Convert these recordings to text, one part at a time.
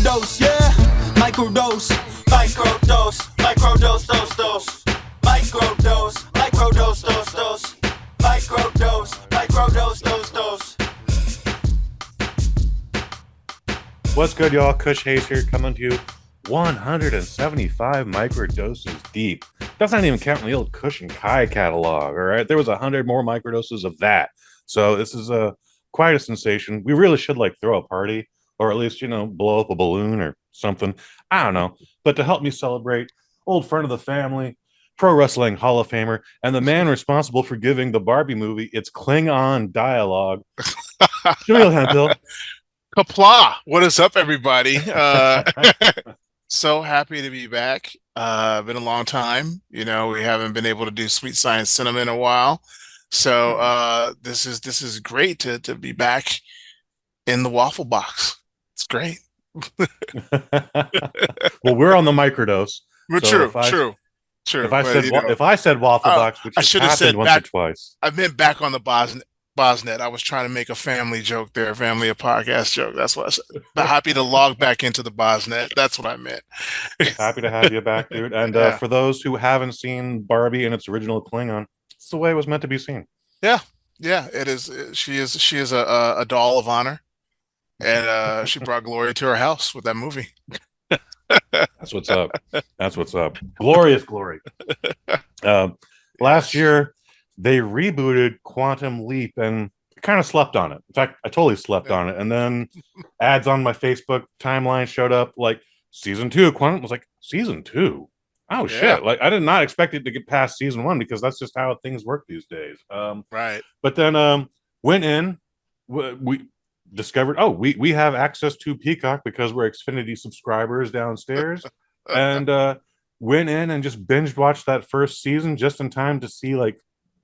Microdose, yeah. Microdose. Microdose. Microdose, dose. Microdose. Microdose, dose. Microdose. Microdose, dose. What's good, y'all? Kush Hayes here, coming to you 175 microdoses deep. That's not even counting the old Kush and Kai catalog, all right? There was 100 more microdoses of that. So this is quite a sensation. We really should throw a party, or at least, blow up a balloon or something. I don't know. But to help me celebrate, old friend of the family, pro wrestling Hall of Famer, and the man responsible for giving the Barbie movie its Klingon dialogue, Jaimel Hemphill. Kapla! What is up, everybody? So happy to be back. Been a long time. We haven't been able to do Sweet Science Cinema in a while. So this is great to be back in the waffle box. It's great. Well, we're on the microdose. We're so true. If I said waffle box, which I should have happened said once back, or twice. I meant back on the BosNet. I was trying to make a family joke there, a podcast joke. That's what I said. But happy to log back into the BosNet. That's what I meant. Happy to have you back, dude. And for those who haven't seen Barbie in its original Klingon, it's the way it was meant to be seen. Yeah, it is. She is a doll of honor, and she brought glory to her house with that movie. That's what's up. That's what's up. Glorious glory. Last year, they rebooted Quantum Leap and kind of slept on it. In fact, I totally slept on it. And then ads on my Facebook timeline showed up season 2 of Quantum. Was season 2? Oh, shit. I did not expect it to get past season 1 because that's just how things work these days. Right. But then went in, we discovered, we have access to Peacock because we're Xfinity subscribers downstairs. And went in and just binge watched that first season just in time to see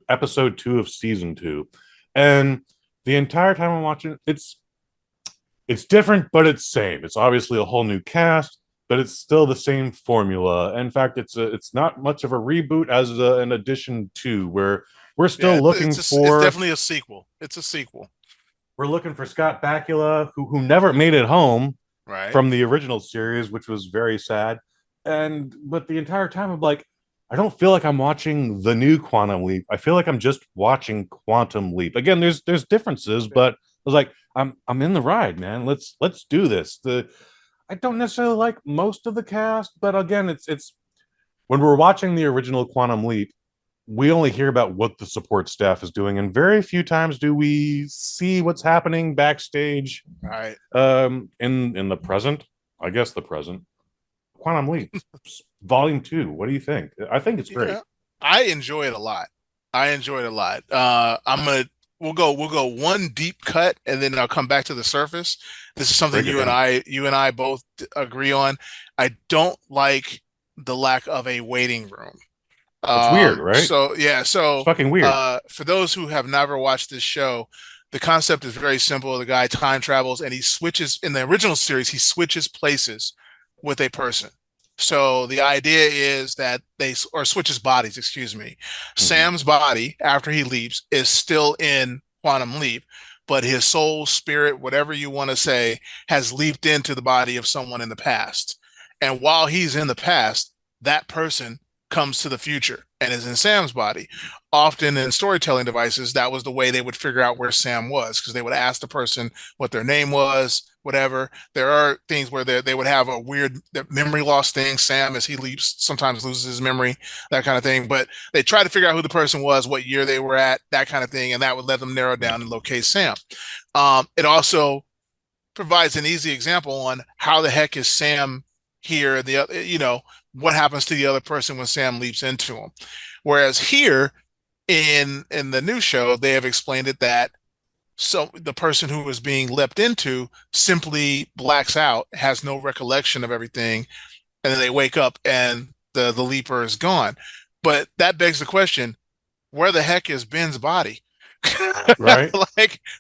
episode 2 of season 2. And the entire time I'm watching it's different, but it's same. It's obviously a whole new cast, but it's still the same formula. In fact, it's not much of a reboot as an addition to, where we're still looking for. It's definitely a sequel. It's a sequel. We're looking for Scott Bakula, who never made it home from the original series, which was very sad. But the entire time I'm I don't feel like I'm watching the new Quantum Leap. I feel like I'm just watching Quantum Leap. Again, there's differences, but I was I'm in the ride, man. Let's do this. I don't necessarily like most of the cast, but again, it's when we're watching the original Quantum Leap, we only hear about what the support staff is doing, and very few times do we see what's happening backstage. Right. In the present, I guess the present. Quantum Leap, Volume 2. What do you think? I think it's great. I enjoy it a lot. We'll go one deep cut, and then I'll come back to the surface. This is something you and I both agree on. I don't like the lack of a waiting room. It's weird, right? So it's fucking weird. For those who have never watched this show, the concept is very simple. The guy time travels, and he switches. In the original series, he switches places with a person. So the idea is that switches bodies, excuse me. Mm-hmm. Sam's body, after he leaps, is still in Quantum Leap, but his soul, spirit, whatever you want to say, has leaped into the body of someone in the past. And while he's in the past, that person comes to the future and is in Sam's body. Often in storytelling devices, that was the way they would figure out where Sam was, because they would ask the person what their name was, whatever. There are things where they would have a weird memory loss thing. Sam, as he leaps, sometimes loses his memory, that kind of thing. But they try to figure out who the person was, what year they were at, that kind of thing, and that would let them narrow down and locate Sam. It also provides an easy example on how the heck is Sam here, what happens to the other person when Sam leaps into him. Whereas here in the new show, they have explained it that so the person who is being leapt into simply blacks out, has no recollection of everything, and then they wake up and the leaper is gone. But that begs the question, where the heck is Ben's body? Right.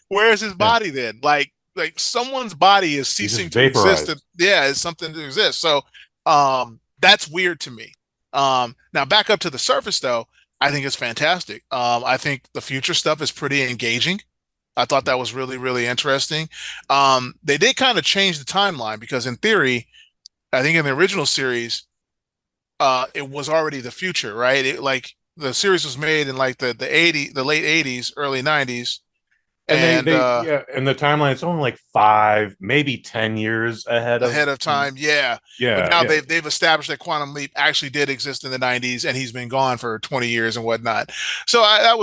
Where is his body then? Like someone's body is ceasing to exist. It's something to exist. So that's weird to me. Now back up to the surface though, I think it's fantastic. I think the future stuff is pretty engaging. I thought that was really, really interesting. They did kind of change the timeline because in theory, I think in the original series, it was already the future, right? Like the series was made in like the late 80s, early 90s. And And and the timeline's only like 5, maybe 10 years ahead of time, yeah. But Yeah, now yeah. they've established that Quantum Leap actually did exist in the 90s, and he's been gone for 20 years and whatnot. So I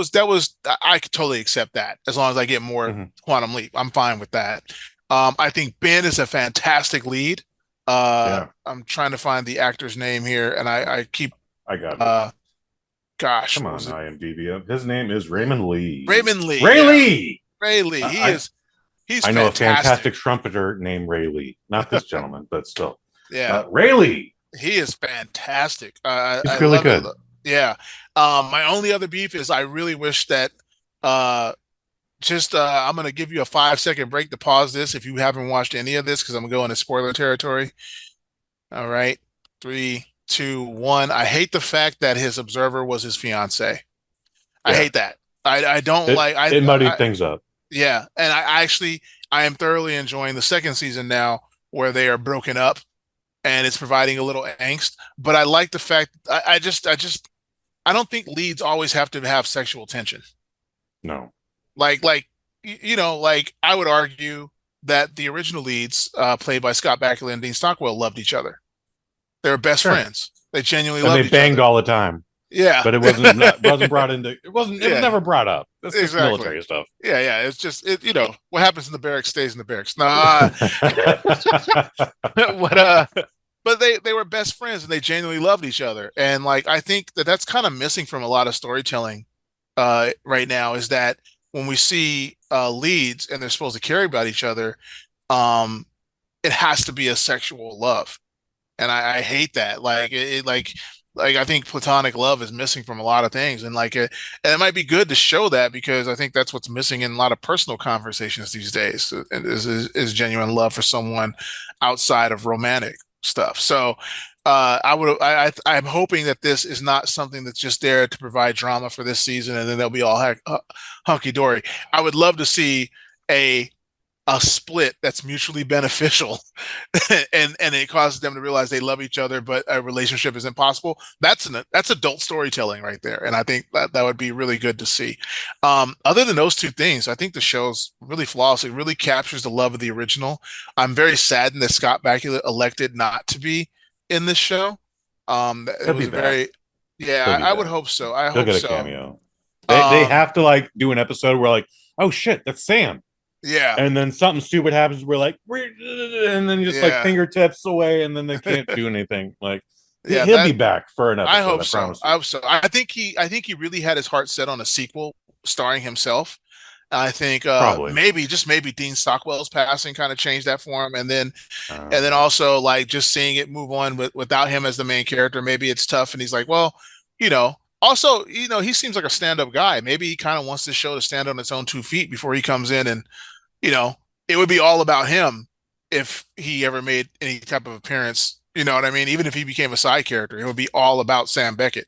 could totally accept that as long as I get more Quantum Leap. I'm fine with that. I think Ben is a fantastic lead. I'm trying to find the actor's name here, and I got it. Gosh, come on, IMDb. His name is Raymond Lee. Raymond Lee. Ray yeah. Lee. Ray Lee. He's I know fantastic. a fantastic trumpeter named Ray Lee. Not this gentleman, but still. Yeah. Ray Lee. He is fantastic. He's really good. Yeah. My only other beef is I really wish that I'm going to give you a 5-second break to pause this if you haven't watched any of this because I'm going to go into spoiler territory. All right. 3, 2, 1. I hate the fact that his observer was his fiance. I hate that. I don't it muddied things up. Yeah. And I am thoroughly enjoying the second season now where they are broken up and it's providing a little angst. But I like the fact I don't think leads always have to have sexual tension. No. Like I would argue that the original leads played by Scott Bakula and Dean Stockwell loved each other. They were best friends. They genuinely loved each other. They banged all the time. Yeah, but it wasn't brought into. It was never brought up. That's just military stuff. Yeah. It's just what happens in the barracks stays in the barracks. But they were best friends and they genuinely loved each other. And like I think that's kind of missing from a lot of storytelling right now is that when we see leads and they're supposed to care about each other, it has to be a sexual love, and I hate that. Like I think platonic love is missing from a lot of things, and and it might be good to show that because I think that's what's missing in a lot of personal conversations these days is genuine love for someone outside of romantic stuff. So I'm hoping that this is not something that's just there to provide drama for this season and then they'll be all hunky dory. I would love to see a split that's mutually beneficial and it causes them to realize they love each other but a relationship isn't possible. That's adult storytelling right there, and I think that would be really good to see. Other than those two things, I think the show's really flawless. It really captures the love of the original. I'm very saddened that Scott Bakula elected not to be in this show. It was I would hope so. I hope so. Cameo. They have to do an episode where oh shit, that's Sam. Yeah, and then something stupid happens. We're and then just fingertips away, and then they can't do anything. He'll be back for an episode. I hope so. I hope so. I think he really had his heart set on a sequel starring himself. I think maybe Dean Stockwell's passing kind of changed that for him, and then also just seeing it move on without him as the main character. Maybe it's tough, and he's like, well, Also, he seems like a stand-up guy. Maybe he kind of wants this show to stand on its own 2 feet before he comes in and, it would be all about him if he ever made any type of appearance. You know what I mean? Even if he became a side character, it would be all about Sam Beckett.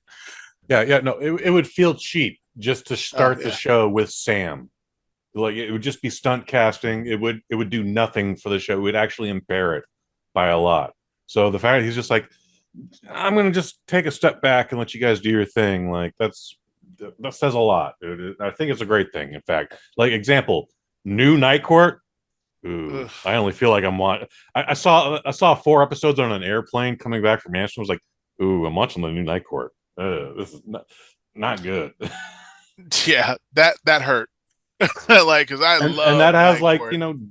Yeah. No, it would feel cheap just to start the show with Sam. It would just be stunt casting. It would do nothing for the show. It would actually impair it by a lot. So the fact that he's just I'm going to just take a step back and let you guys do your thing. That says a lot. I think it's a great thing. In fact, example, new Night Court. Ooh, I only feel like I'm watching. I saw 4 episodes on an airplane coming back from Manchester. I was like, ooh, I'm watching the new Night Court. This is not good. Yeah, that hurt. Because I love and that has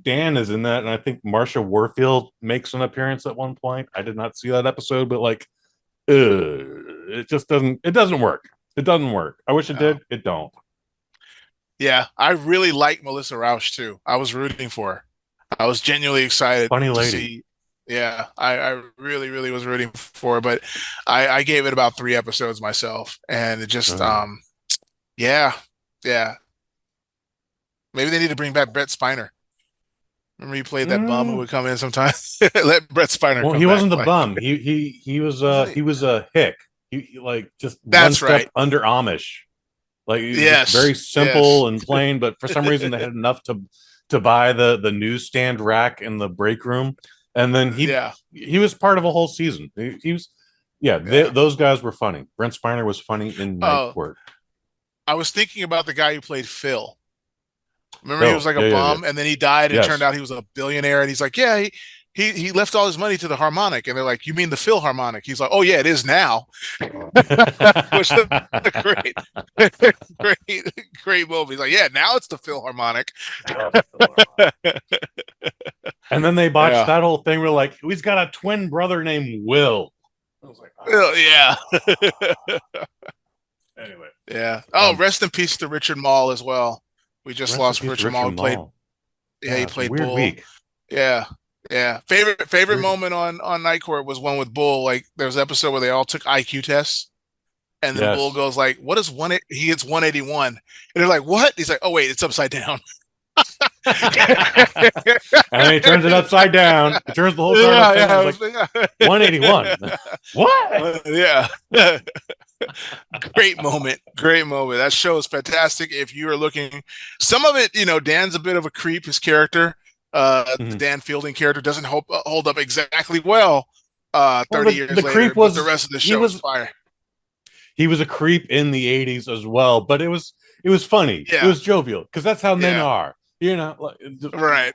Dan is in that, and I think Marsha Warfield makes an appearance at one point. I did not see that episode, but it just doesn't work. It doesn't work. I wish it did. It don't. Yeah, I really like Melissa Rauch too. I was rooting for her. I was genuinely excited. Funny lady. To see. Yeah, I really, really was rooting for her, but I gave it about 3 episodes myself, and it just yeah. Maybe they need to bring back Brett Spiner. Remember he played that bum who would come in sometimes. Let Brett Spiner. Well, he wasn't the bum. He was a hick. He just that's one step right. under Amish. Like just Yes, very simple and plain, but for some reason they had enough to buy the newsstand rack in the break room, and then he was part of a whole season. He was those guys were funny. Brent Spiner was funny in Night Court. I was thinking about the guy who played Phil. Remember, he Oh, was like a bum, and then he died, and it Yes. turned out he was a billionaire. And he's like, yeah, he left all his money to the harmonic. And they're like, you mean the Philharmonic? He's like, oh yeah, it is now. Which is a great movie. He's like, yeah, now it's the Philharmonic. And then they botched that whole thing. We're like, he's got a twin brother named Will. I was like, yeah. Anyway. Yeah. Oh, rest in peace to Richard Mall as well. We just lost Richard Mall. He played Bull. Week. Yeah. Yeah. Favorite moment on Night Court was one with Bull. Like there was an episode where they all took IQ tests. And then Bull goes like, what is he gets 181. And they're like, what? He's like, oh wait, it's upside down. And then he turns it upside down. He turns the whole like 181. What? Yeah. Great moment. That show is fantastic. If you are looking, some of it, Dan's a bit of a creep. His character, the Dan Fielding character, doesn't hold up exactly well. 30 years later, creep was the rest of the show was fire. He was a creep in the 80s as well, but it was funny. Yeah. It was jovial because that's how men are. Right.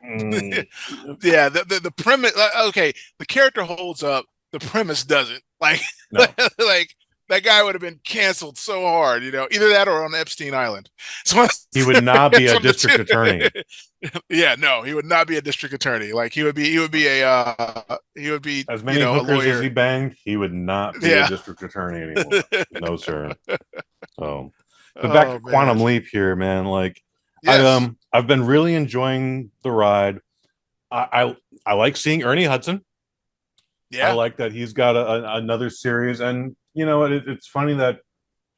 Yeah. The premise. Okay, the character holds up. The premise doesn't. Like, no. Like that guy would have been canceled so hard. Either that or on Epstein Island. So he would not be a district attorney. Yeah, no, he would not be a district attorney. Like he would be as many hookers as he banged. He would not be a district attorney anymore. No, sir. So, but back to Quantum Leap here, man. Like, yes. I've been really enjoying the ride. I like seeing Ernie Hudson. Yeah, I like that he's got another series, and it's funny that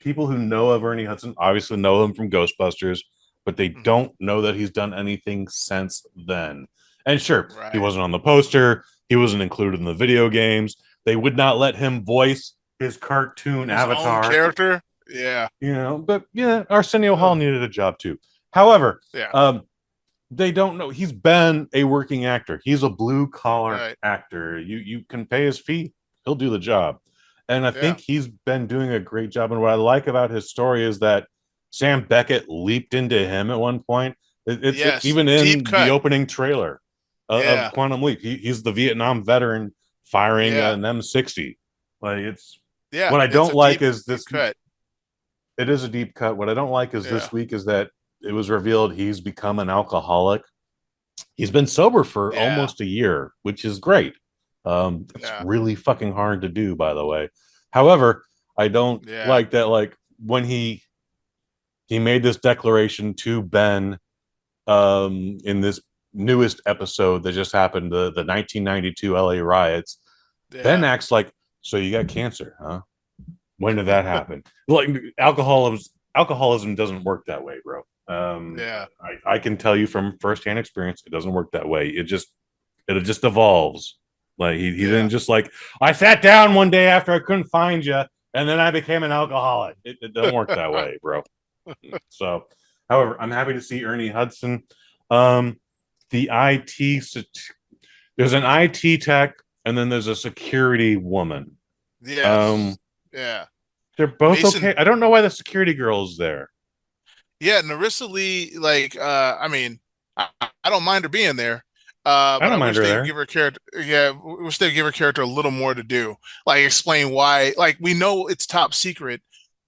people who know of Ernie Hudson obviously know him from Ghostbusters, but they don't know that he's done anything since then. And sure, he wasn't on the poster. He wasn't included in the video games. They would not let him voice his cartoon avatar character. Yeah. But Arsenio Hall needed a job too. However, they don't know. He's been a working actor. He's a blue collar actor. You can pay his fee. He'll do the job. And I think he's been doing a great job. And what I like about his story is that Sam Beckett leaped into him at one point. It's even in the opening trailer of Quantum Leap. He's the Vietnam veteran firing an M60. Like what I don't like is this cut. It is a deep cut. What I don't like is this week is that it was revealed he's become an alcoholic. He's been sober for almost a year, which is great. It's really fucking hard to do, by the way. However, I don't like that. Like when he made this declaration to Ben in this newest episode that just happened, the 1992 LA riots. Ben acts like, so you got cancer, huh? When did that happen? Like alcoholism doesn't work that way, bro. I can tell you from firsthand experience, it doesn't work that way. It just evolves. Like he didn't just like, I sat down one day after I couldn't find you, and then I became an alcoholic. It doesn't work that way, bro. So, however, I'm happy to see Ernie Hudson. The there's an IT tech, and then there's a security woman. Yes. They're both okay. I don't know why the security girl is there. Yeah, Narissa Lee, like, I mean, I don't mind her being there. I don't mind her there. Give her character, wish they'd give her character a little more to do. Like, explain why. Like, we know it's top secret,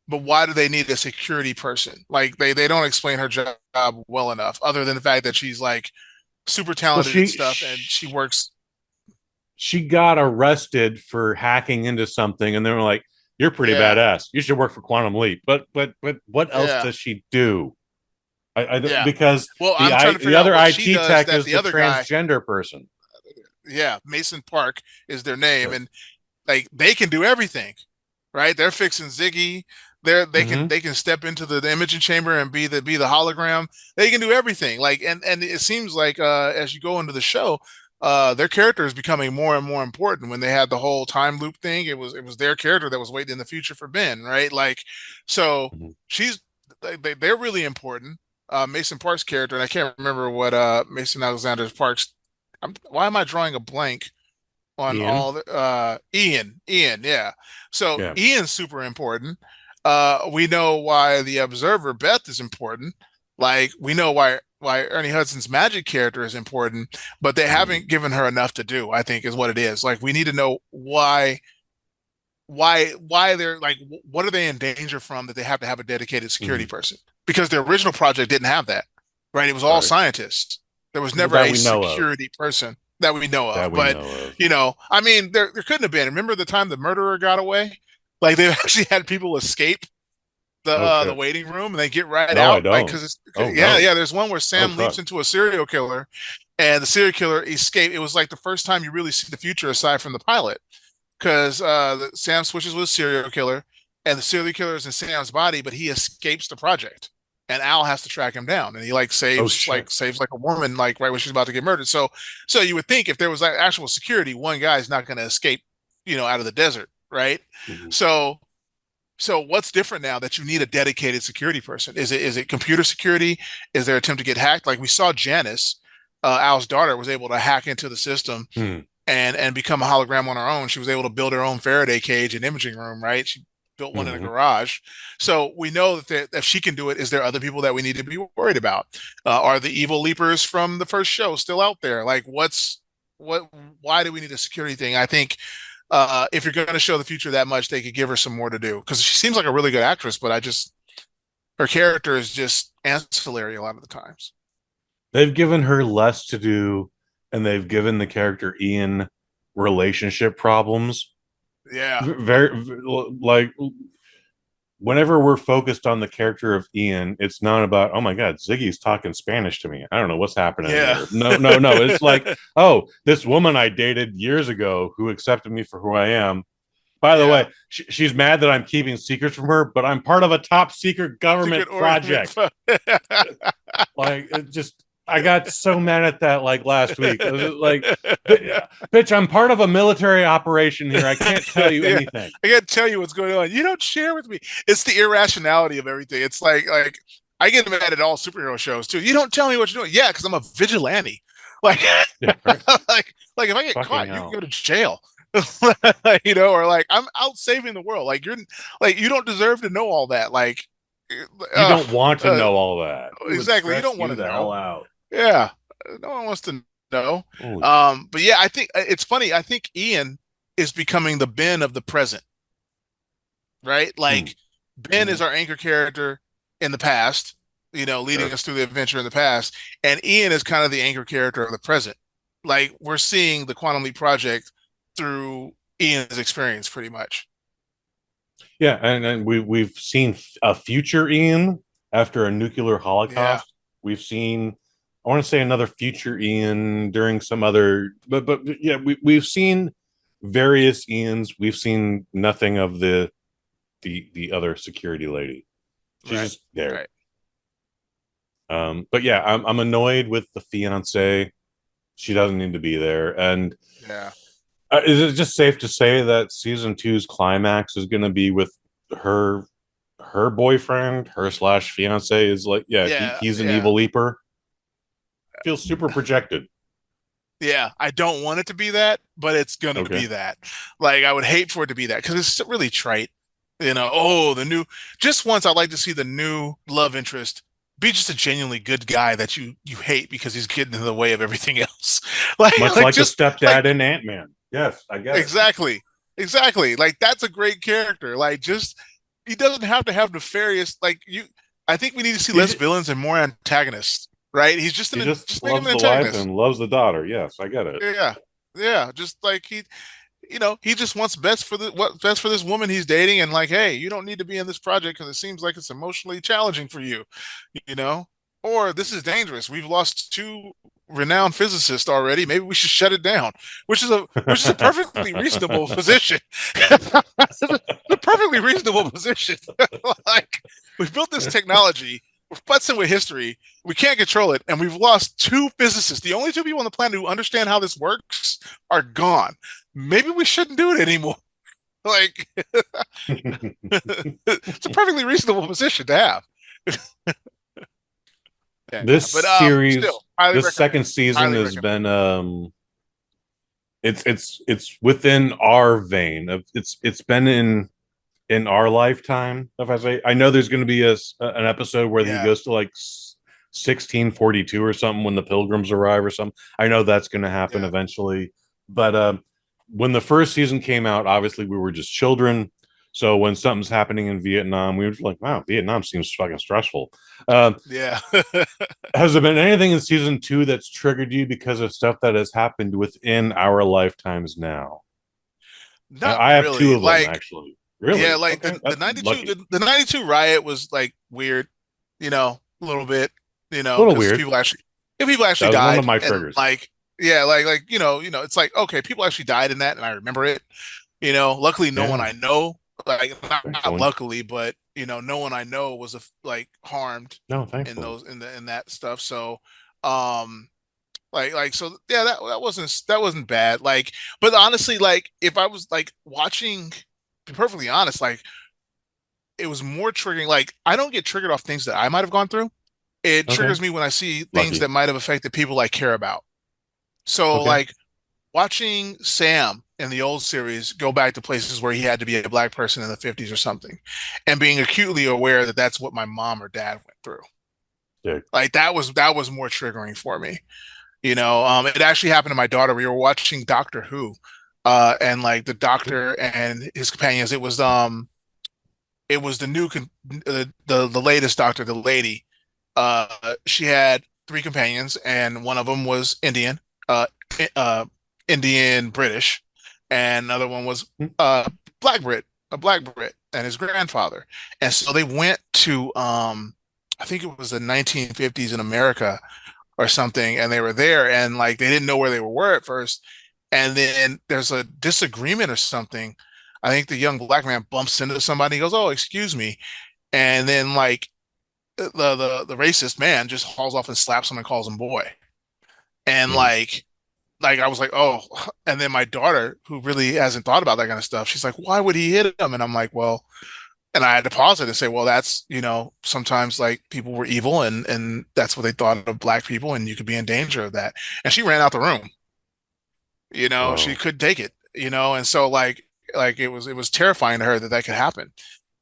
but why do they need a security person? Like, they don't explain her job well enough, other than the fact that she's like super talented and stuff, and she works. She got arrested for hacking into something, and they were like, "You're pretty badass. You should work for Quantum Leap." But what else does she do? Because the other IT tech is the transgender person. Yeah, Mason Park is their name, and like they can do everything, right? They're fixing Ziggy. They can step into the imaging chamber and be the hologram. They can do everything. Like and it seems like as you go into the show, their character is becoming more and more important. When they had the whole time loop thing, it was their character that was waiting in the future for Ben, right? Like, so they're really important. Mason Park's character, and I can't remember what Mason Alexander Park's. Why am I drawing a blank on Ian? all the Ian, yeah. So Yeah. Ian's super important. We know why the Observer Beth is important. Like we know why Ernie Hudson's magic character is important, but they haven't given her enough to do, I think is what it is. Like we need to know why they're like, what are they in danger from that they have to have a dedicated security person, because the original project didn't have that, right? It was all scientists. There was never a security person that we know of. But I mean, there couldn't have been. Remember the time the murderer got away? Like they actually had people escape the waiting room and they get right out. Like because there's one where Sam leaps into a serial killer and the serial killer escaped. It was like the first time you really see the future aside from the pilot. Because Sam switches with a serial killer, and the serial killer is in Sam's body, but he escapes the project, and Al has to track him down, and he saves a woman right when she's about to get murdered. So you would think if there was actual security, one guy's not going to escape, out of the desert, right? So what's different now that you need a dedicated security person? Is it computer security? Is there an attempt to get hacked? Like we saw Janice, Al's daughter, was able to hack into the system. And become a hologram on her own. She was able to build her own Faraday cage and imaging room, right? She built one in a garage. So we know that if she can do it, is there other people that we need to be worried about? Are the evil leapers from the first show still out there? Like why do we need a security thing? I think if you're going to show the future that much, they could give her some more to do, because she seems like a really good actress, but her character is just ancillary a lot of the times. They've given her less to do, and they've given the character Ian relationship problems. Yeah. Very, like, whenever we're focused on the character of Ian, it's not about, oh my God, Ziggy's talking Spanish to me. I don't know what's happening here. No. It's like, oh, this woman I dated years ago who accepted me for who I am. By the way, she's mad that I'm keeping secrets from her, but I'm part of a top secret government project. Like, it just... I got so mad at that last week. I was like, bitch, I'm part of a military operation here. I can't tell you anything. I can't tell you what's going on. You don't share with me. It's the irrationality of everything. It's like I get mad at all superhero shows too. You don't tell me what you're doing. Yeah, because I'm a vigilante. Like, if I get caught, you can go to jail. Or like I'm out saving the world. Like you don't deserve to know all that. Like you don't want to know all that. Exactly. You don't want to know. Hell out. Yeah, no one wants to know. But yeah, I think it's funny. I think Ian is becoming the Ben of the present, right? Like Ben is our anchor character in the past, leading us through the adventure in the past, and Ian is kind of the anchor character of the present. Like we're seeing the Quantum Leap project through Ian's experience, pretty much. Yeah, and we've seen a future Ian after a nuclear holocaust. Yeah. We've seen, I want to say, another future Ian during some other, but yeah, we've seen various Ians. We've seen nothing of the other security lady. She's just there. Right. But yeah, I'm annoyed with the fiance. She doesn't need to be there. And is it just safe to say that season 2's climax is going to be with her boyfriend, her / fiance is like, he's an evil leaper. Feels super projected. Yeah, I don't want it to be that, but it's gonna be that. Like, I would hate for it to be that because it's really trite. The new. Just once, I'd like to see the new love interest be just a genuinely good guy that you hate because he's getting in the way of everything else. Much like the stepdad in Ant-Man. Yes, I guess. Exactly. Like, that's a great character. Like, he doesn't have to have nefarious. I think we need to see less villains and more antagonists. Right? He's just make him an antagonist and loves the daughter. Yes, I get it. Yeah. Just like he just wants what's best for this woman he's dating, and like, hey, you don't need to be in this project because it seems like it's emotionally challenging for you, or this is dangerous. We've lost 2 renowned physicists already. Maybe we should shut it down, which is a perfectly reasonable position. A perfectly reasonable position. Like, we've built this technology. We're futzing with history. We can't control it, and we've lost 2 physicists. The only 2 people on the planet who understand how this works are gone. Maybe we shouldn't do it anymore. Like, it's a perfectly reasonable position to have. Yeah, This but series, still highly this second recommend. season Highly has recommend. been it's within our vein of it's been in our lifetime. If I say, I know there's going to be an episode where he Yeah, goes to like 1642 or something when the Pilgrims arrive or something. I know that's going to happen yeah, eventually, but when the first season came out, obviously we were just children. So when something's happening in Vietnam, we were just like, "Wow, Vietnam seems fucking stressful." Um, yeah. has there been anything in season two that's triggered you because of stuff that has happened within our lifetimes now? Not I have two really. of them Like, actually. yeah, Really? like Okay, the that's 92 lucky. the 92 riot was like weird, a little bit, A little because weird. people That actually was one of died, my and triggers. like, yeah, it's like, okay, people actually died in that, and I remember it. Luckily, no one Yeah, I know, like, not thankfully. luckily, but no one I know was like harmed No, in thankfully. those in that stuff. So, um, so yeah, that wasn't bad. Like, but honestly, like, if I was like watching, to be perfectly honest, like, it was more triggering. Like, I don't get triggered off things that I might have gone through. It Okay, triggers me when I see things lucky. that might have affected people I care about. So, Okay. like, watching Sam in the old series go back to places where he had to be a black person in the 50s or something, and being acutely aware that that's what my mom or dad went through. Yeah. Like, that was more triggering for me. It actually happened to my daughter. We were watching Doctor Who, and like the doctor and his companions. It was the new the latest doctor, the lady. She had three companions, and one of them was Indian, uh, uh, Indian British, and another one was Hmm. uh black Brit, a black Brit, and his grandfather. And so they went to I think it was the 1950s in America or something, and they were there, and like they didn't know where they were at first, and then there's a disagreement or something. I think the young black man bumps into somebody. He goes, "Oh, excuse me," and then like the racist man just hauls off and slaps him and calls him boy. And Hmm. like I was like, "Oh," and then my daughter, who really hasn't thought about that kind of stuff, she's like, "Why would he hit him?" And I'm like, "Well," and I had to pause it and say, "Well, that's sometimes like people were evil, and that's what they thought of black people, and you could be in danger of that." And she ran out the room. She Wow. couldn't take it. And so like it was terrifying to her that that could happen.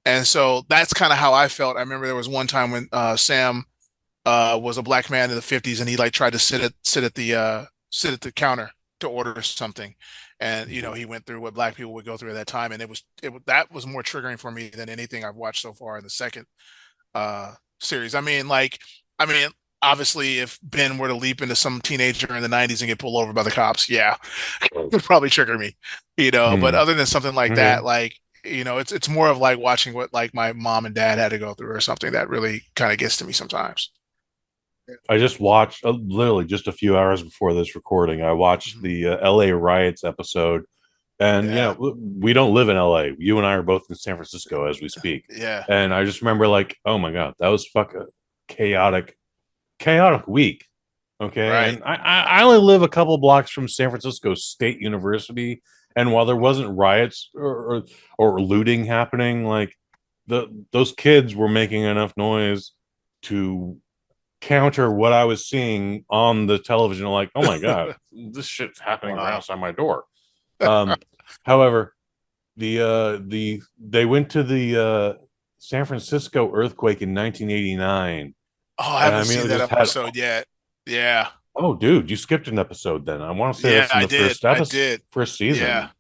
And so that's kind of how I felt. I remember there was one time when Sam was a black man in the 50s, and he like tried to sit at the counter to order something. And Mhm. he went through what black people would go through at that time, and that was more triggering for me than anything I've watched so far in the second uh series. I mean, obviously, if Ben were to leap into some teenager in the 90s and get pulled over by the cops, yeah, it would probably trigger me. But Hmm. other than something like Okay. that, like, it's more of like watching what like my mom and dad had to go through or something that really kind of gets to me sometimes. I just watched literally just a few hours before this recording. I watched Mhm. the LA riots episode, and Yeah, we don't live in LA. You and I are both in San Francisco as we speak, yeah, and I just remember like, oh my god, that was fucking chaotic, chaotic week. Okay, right. and I only live a couple blocks from San Francisco State University, and while there wasn't riots or looting happening, like those kids were making enough noise to counter what I was seeing on the television. Like, oh my god, this shit's happening right Wow. outside my door. Um, however, the they went to the San Francisco earthquake in 1989, Oh, I and haven't I mean seen it that just had. episode yet. Yeah, Oh, dude, you skipped an episode. Then I want to say yeah, that's in I the did. first I episode, did. first Yeah, season.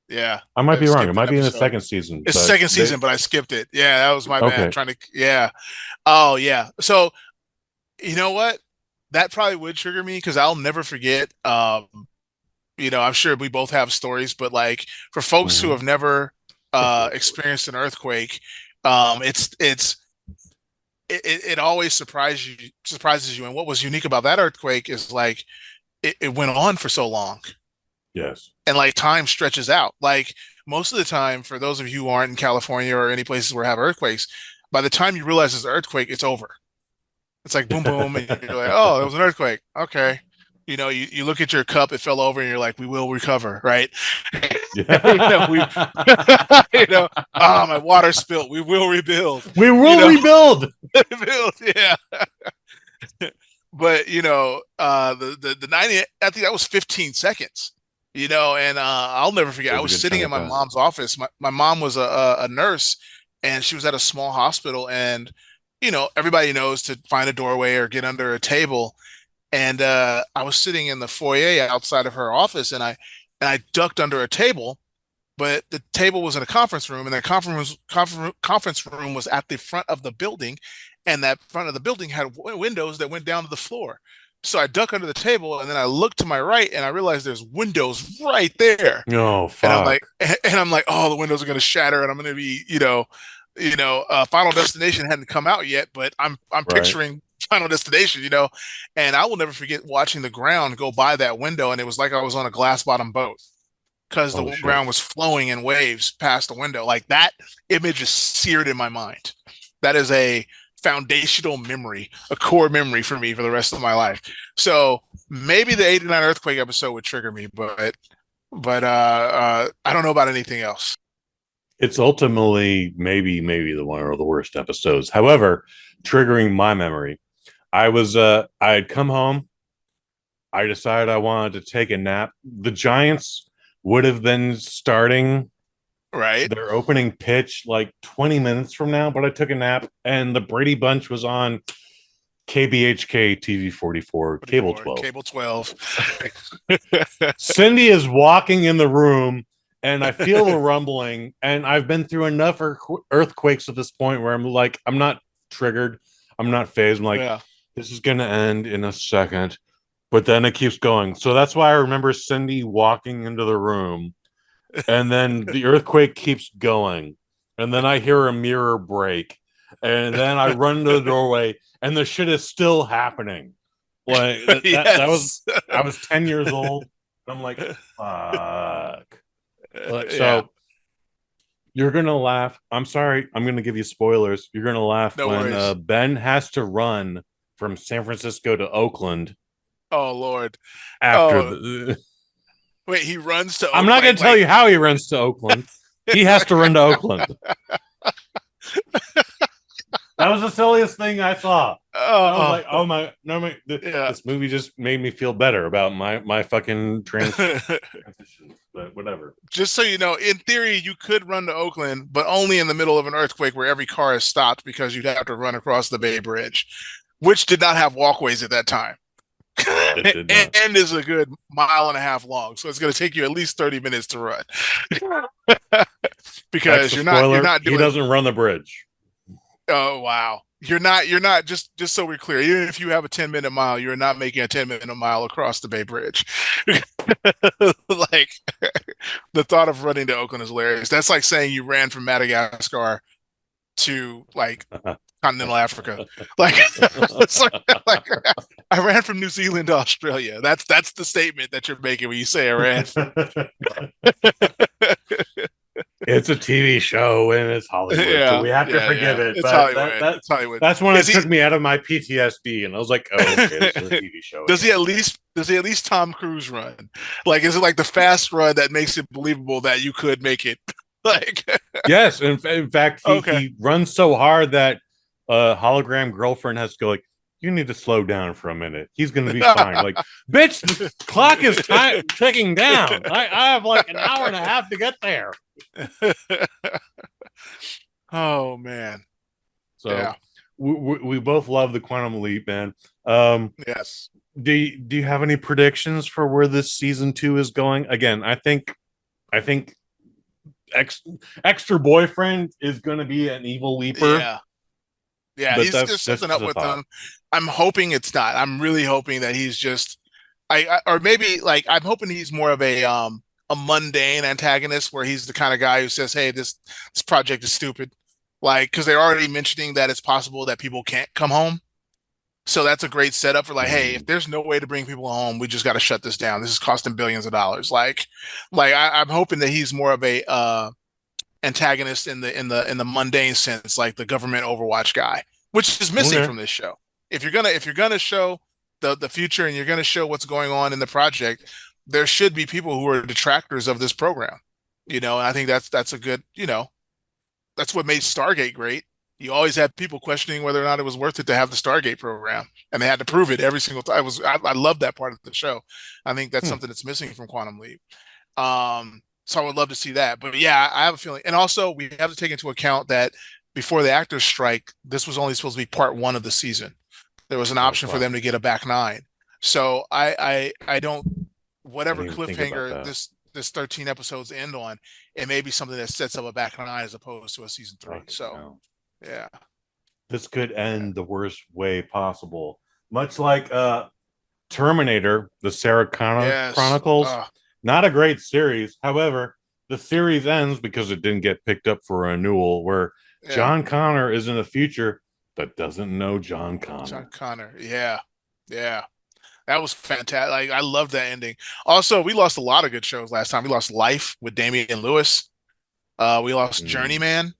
yeah. I might I be wrong. It skipped an might be in the episode. second season, It's the but second they season, but I skipped it. Yeah, that was my bad. okay. Trying to, yeah. Oh, yeah. So, you know what? That probably would trigger me because I'll never forget. I'm sure we both have stories, but like for folks who Hmm. have never Of course. experienced an earthquake, it always surprises you. And what was unique about that earthquake is like it went on for so long, Yes. and like time stretches out. Like most of the time, for those of you who aren't in California or any places where have earthquakes, by the time you realize it's an earthquake, it's over. It's like boom, boom, and you're like, oh, there was an earthquake. Okay. you look at your cup, it fell over, and you're like, we will recover, right? We, Yeah. my water spilled. We will rebuild. We will rebuild. Rebuild, yeah. But the 90, I think that was 15 seconds. And I'll never forget. I was sitting in my mom's office. My mom was a nurse, and she was at a small hospital, and everybody knows to find a doorway or get under a table. And I was sitting in the foyer outside of her office, and I ducked under a table, but the table was in a conference room, and the conference room was at the front of the building, and that front of the building had windows that went down to the floor. So I duck under the table, and then I look to my right, and I realize there's windows right there. Oh, fuck. And I'm like, oh, the windows are going to shatter, and I'm going to be, Final Destination hadn't come out yet, but I'm picturing Final Destination, and I will never forget watching the ground go by that window, and it was like I was on a glass bottom boat because the ground was flowing in waves past the window. Like, that image is seared in my mind. That is a foundational memory, a core memory for me for the rest of my life. So maybe the 89 earthquake episode would trigger me, but I don't know about anything else. It's ultimately maybe the one of the worst episodes. However, triggering my memory, I had come home. I decided I wanted to take a nap. The Giants would have been starting their opening pitch like 20 minutes from now, but I took a nap, and the Brady Bunch was on KBHK TV 44, Cable 12. Cable 12. Cindy is walking in the room, and I feel a rumbling, and I've been through enough earthquakes at this point where I'm like, I'm not triggered. I'm not phased. I'm like, this is going to end in a second. But then it keeps going. So that's why I remember Cindy walking into the room, and then the earthquake keeps going. And then I hear a mirror break. And then I run to the doorway, and the shit is still happening. Like, that was, I was 10 years old. I'm like, fuck. So you're going to laugh. I'm sorry. I'm going to give you spoilers. You're going to laugh when Ben has to run from San Francisco to Oakland. Oh, Lord. Wait, he runs to Oakland? I'm not going to tell you how he runs to Oakland. He has to run to Oakland. That was the silliest thing I saw. I was like, this movie just made me feel better about my fucking transition. But whatever. Just so you know, in theory, you could run to Oakland, but only in the middle of an earthquake where every car is stopped because you'd have to run across the Bay Bridge, which did not have walkways at that time. And is a good 1.5 miles long, so it's going to take you at least 30 minutes to run. Because you're not doing, he doesn't run the bridge. Oh, wow. You're not just so we're clear, even if you have a 10-minute mile, you're not making a 10-minute mile across the Bay Bridge. Like, the thought of running to Oakland is hilarious. That's like saying you ran from Madagascar to like continental Africa. Like, it's like I ran from New Zealand to Australia. That's the statement that you're making when you say I ran. It's a TV show and it's Hollywood, so we have to forgive it. It's Hollywood. It's Hollywood. That's when it took me out of my PTSD, and I was like, "Oh, okay, this is a TV show." Does he at least Tom Cruise run? Like, is it like the fast run that makes it believable that you could make it? Like, yes, in fact, he runs so hard that hologram girlfriend has to go like, "You need to slow down for a minute. He's going to be fine." Like, bitch, the clock is ticking down. I have like an hour and a half to get there. Oh man. So we both love the Quantum Leap, man. Yes. Do you have any predictions for where this season 2 is going? Again, I think extra boyfriend is going to be an evil leaper. Yeah, he's just something up with them. I'm hoping it's not. I'm really hoping that he's just, or maybe like I'm hoping he's more of a mundane antagonist where he's the kind of guy who says, "Hey, this project is stupid," like because they're already mentioning that it's possible that people can't come home. So that's a great setup for like, hey, if there's no way to bring people home, we just got to shut this down. This is costing billions of dollars. Like I'm hoping that he's more of a antagonist in the mundane sense, like the government Overwatch guy, which is missing from this show. If you're gonna show the future and you're going to show what's going on in the project, there should be people who are detractors of this program. And I think that's a good, that's what made Stargate great. You always had people questioning whether or not it was worth it to have the Stargate program, and they had to prove it every single time. I love that part of the show. I think that's something that's missing from Quantum Leap. So I would love to see that. But yeah, I have a feeling. And also, we have to take into account that before the actors strike, this was only supposed to be part 1 of the season. There was an option for them to get a back 9. So I don't, whatever cliffhanger this 13 episodes end on, it may be something that sets up a back 9 as opposed to a season 3. So yeah, this could end the worst way possible, much like Terminator, the Sarah Connor Chronicles. Not a great series. However, the series ends because it didn't get picked up for renewal, where John Connor is in the future that doesn't know John Connor. John Connor. Yeah. That was fantastic. Like, I love that ending. Also, we lost a lot of good shows last time. We lost Life with Damian Lewis. We lost Journeyman.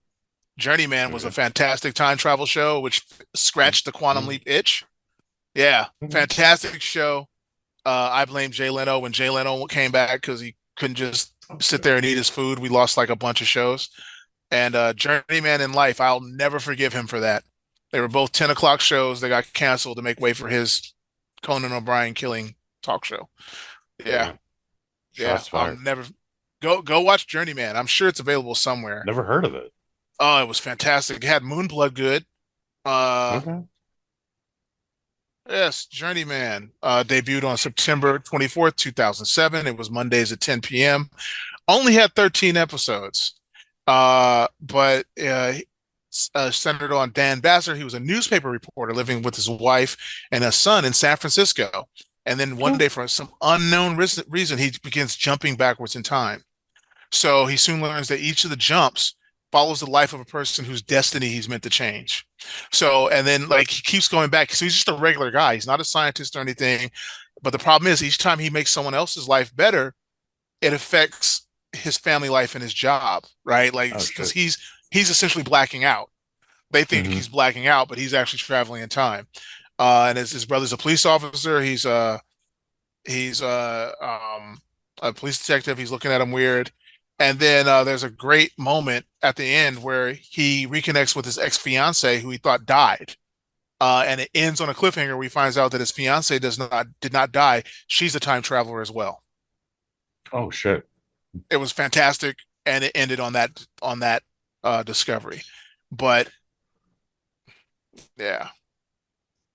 Journeyman was a fantastic time travel show, which scratched the Quantum Leap itch. Yeah, fantastic show. I blame Jay Leno when Jay Leno came back because he couldn't just sit there and eat his food. We lost like a bunch of shows. And Journeyman and Life, I'll never forgive him for that. They were both 10 o'clock shows. They got canceled to make way for his Conan O'Brien killing talk show. Yeah. I'll never go watch Journeyman. I'm sure it's available somewhere. Never heard of it. Oh, it was fantastic. It had Moonblood good. Okay. Yes, Journeyman debuted on September 24th, 2007. It was Mondays at 10 p.m. Only had 13 episodes, but centered on Dan Basser. He was a newspaper reporter living with his wife and a son in San Francisco. And then one day, for some unknown reason, he begins jumping backwards in time. So he soon learns that each of the jumps follows the life of a person whose destiny he's meant to change. So, and then like he keeps going back. So he's just a regular guy. He's not a scientist or anything. But the problem is each time he makes someone else's life better, it affects his family life and his job, right? Like, because he's essentially blacking out. They think he's blacking out, but he's actually traveling in time. And his brother's a police officer. He's a police detective. He's looking at him weird. And then there's a great moment at the end where he reconnects with his ex-fiance who he thought died. And it ends on a cliffhanger where he finds out that his fiance did not die. She's a time traveler as well. Oh shit. It was fantastic, and it ended on that discovery. But yeah.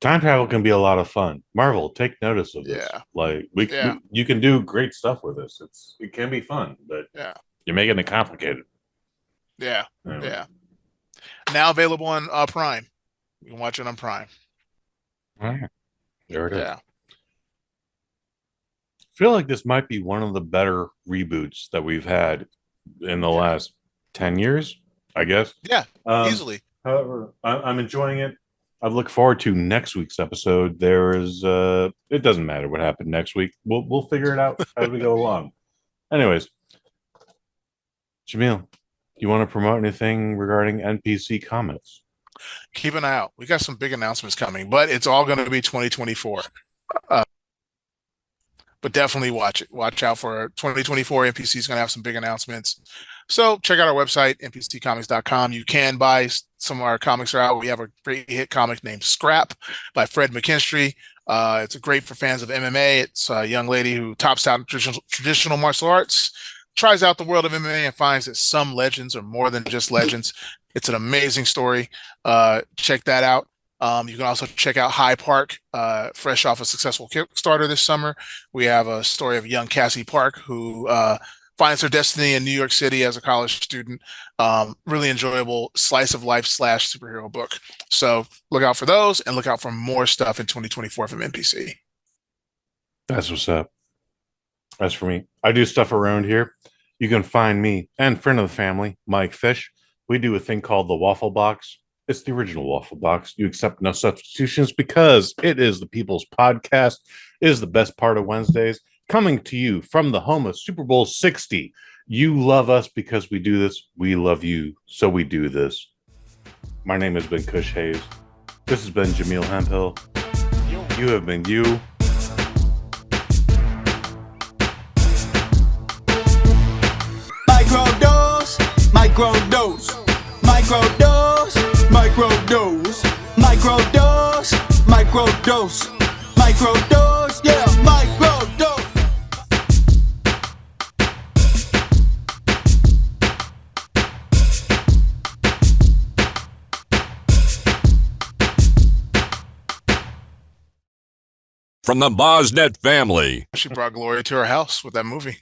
Time travel can be a lot of fun. Marvel, take notice of this. Yeah. Like you can do great stuff with this. It can be fun, but you're making it complicated. Yeah. Yeah. Now available on Prime. You can watch it on Prime. All right. There it is. Yeah. I feel like this might be one of the better reboots that we've had in the last 10 years, I guess. Yeah, easily. However, I'm enjoying it. I look forward to next week's episode. There is it doesn't matter what happened next week. We'll figure it out as we go along. Anyways, Jaimel, you want to promote anything regarding NPC Comics? Keep an eye out. We got some big announcements coming, but it's all going to be 2024. But definitely watch it. Watch out for 2024. NPC is going to have some big announcements. So check out our website, npccomics.com. You can buy some of our comics are out. We have a great hit comic named Scrap by Fred McKinstry. It's great for fans of MMA. It's a young lady who tops out traditional martial arts, tries out the world of MMA, and finds that some legends are more than just legends. It's an amazing story. Check that out. You can also check out High Park, fresh off a successful Kickstarter this summer. We have a story of young Cassie Park who finds her destiny in New York City as a college student. Really enjoyable slice of life / superhero book. So look out for those and look out for more stuff in 2024 from NPC. That's what's up. As for me, I do stuff around here. You can find me and friend of the family, Mike Fish. We do a thing called the Waffle Box. It's the original Waffle Box. You accept no substitutions because it is the People's Podcast. It is the best part of Wednesdays. Coming to you from the home of Super Bowl 60. You love us because we do this. We love you, so we do this. My name has been Kush Hayes. This has been Jaimel Hemphill. You have been you. Microdose, microdose, microdose, microdose, microdose, microdose, microdose, yeah, microdose. From the BosNet family. She brought glory to her house with that movie.